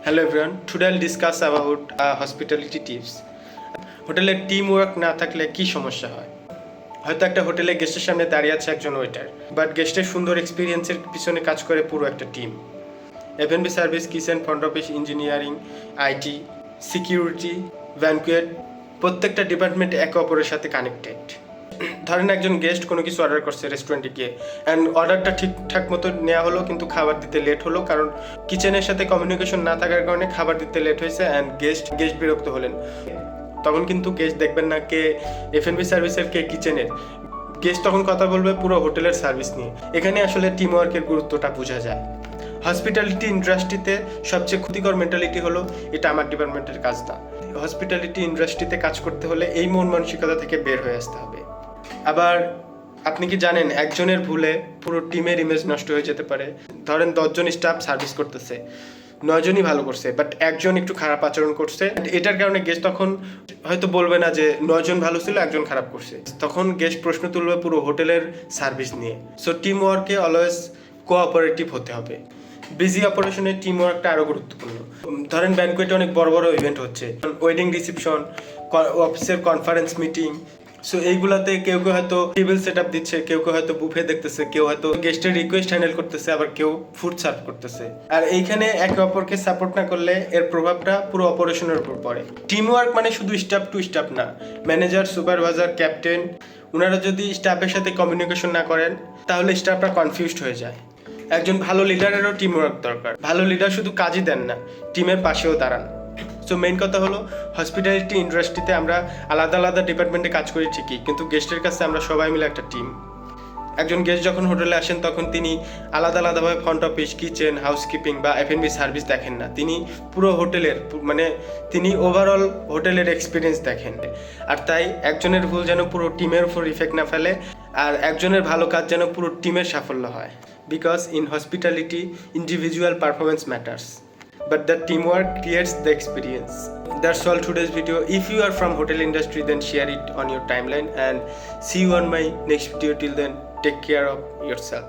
Hello everyone. Today I'll discuss about hospitality tips. হোটেলে team work না থাকলে কি সমস্যা হয়? হয়তো একটা হোটেলে গেস্টের সামনে দাঁড়িয়ে আছে একজন ওয়েটার, বাট গেস্টের সুন্দর এক্সপিরিয়েন্সের পিছনে কাজ করে পুরো একটা team. FNB service, kitchen, front office, engineering, IT, security, banquet, প্রত্যেকটা ডিপার্টমেন্ট একে অপরের সাথে কানেক্টেড। ধরেন একজন গেস্ট কোনো কিছু অর্ডার করছে রেস্টুরেন্টে গিয়ে, অ্যান্ড অর্ডারটা ঠিকঠাক মতো নেওয়া হলো, কিন্তু খাবার দিতে লেট হলো, কারণ কিচেনের সাথে কমিউনিকেশন না থাকার কারণে খাবার দিতে লেট হয়েছে, অ্যান্ড গেস্ট বিরক্ত হলেন। তখন কিন্তু গেস্ট দেখবেন না কে এফএনবি সার্ভিসের কে কিচেনের। গেস্ট তখন কথা বলবে পুরো হোটেলের সার্ভিস নিয়ে। এখানে আসলে টিম ওয়ার্কের গুরুত্বটা বোঝা যায়। হসপিটালিটি ইন্ডাস্ট্রিতে সবচেয়ে ক্ষতিকর মেন্টালিটি হলো এটা আমার ডিপার্টমেন্টের কাজ না। হসপিটালিটি ইন্ডাস্ট্রিতে কাজ করতে হলে এই মন মানসিকতা থেকে বের হয়ে আসতে হবে। আবার আপনি কি জানেন একজনের ভুলে পুরো টিমের ইমেজ নষ্ট হয়ে যেতে পারে? ধরেন 10 জন স্টাফ সার্ভিস করতেছে, 9 জনই ভালো করছে, বাট একজন একটু খারাপ আচরণ করছে। এটার কারণে গেস্ট তখন হয়তো বলবে না যে 9 জন ভালো ছিল, একজন খারাপ করছে। তখন গেস্ট প্রশ্ন তুলবে পুরো হোটেলের সার্ভিস নিয়ে। সো টিম ওয়ার্কে অলওয়েজ কোঅপারেটিভ হতে হবে। বিজি অপারেশনে টিম ওয়ার্কটা আরও গুরুত্বপূর্ণ। ধরেন ব্যানকুয়েটে অনেক বড় বড় ইভেন্ট হচ্ছে, ওয়েডিং রিসেপশন, অফিসের কনফারেন্স মিটিং। সো এইগুলাতে কেউ হয়তো টেবিল সেট আপ দিচ্ছে, কেউ হয়তো বুফে দেখতেছে, কেউ হয়তো গেস্টের রিকোয়েস্ট হ্যান্ডেল করতেছে, আবার কেউ ফুড সার্ভ করতেছে। আর এইখানে একে অপরকে সাপোর্ট না করলে এর প্রভাবটা পুরো অপারেশনের উপর পড়ে। টিম ওয়ার্ক মানে শুধু স্টাফ টু স্টাফ না, ম্যানেজার, সুপারভাইজার, ক্যাপ্টেন, ওনারা যদি স্টাফের সাথে কমিউনিকেশন না করেন তাহলে স্টাফরা কনফিউজড হয়ে যায়। একজন ভালো লিডারেরও টিম ওয়ার্ক দরকার। ভালো লিডার শুধু কাজই দেন না, টিমের পাশেও দাঁড়ান। সো মেইন কথা হলো হসপিটালিটি ইন্ডাস্ট্রিতে আমরা আলাদা আলাদা ডিপার্টমেন্টে কাজ করি ঠিকই, কিন্তু গেস্টের কাছে আমরা সবাই মিলে একটা টিম। একজন গেস্ট যখন হোটেলে আসেন তখন তিনি আলাদা আলাদাভাবে ফ্রন্ট অফিস, কিচেন, হাউসকিপিং বা এফএনবি সার্ভিস দেখেন না। তিনি পুরো হোটেলের তিনি ওভারঅল হোটেলের এক্সপিরিয়েন্স দেখেন। আর তাই একজনের ভুল যেন পুরো টিমের উপর ইফেক্ট না ফেলে, আর একজনের ভালো কাজ যেন পুরো টিমের সাফল্য হয়। Because in hospitality individual performance matters, but the teamwork creates the experience. That's all today's video. If you are from hotel industry, then share it on your timeline and see you on my next video. Till then, take care of yourself.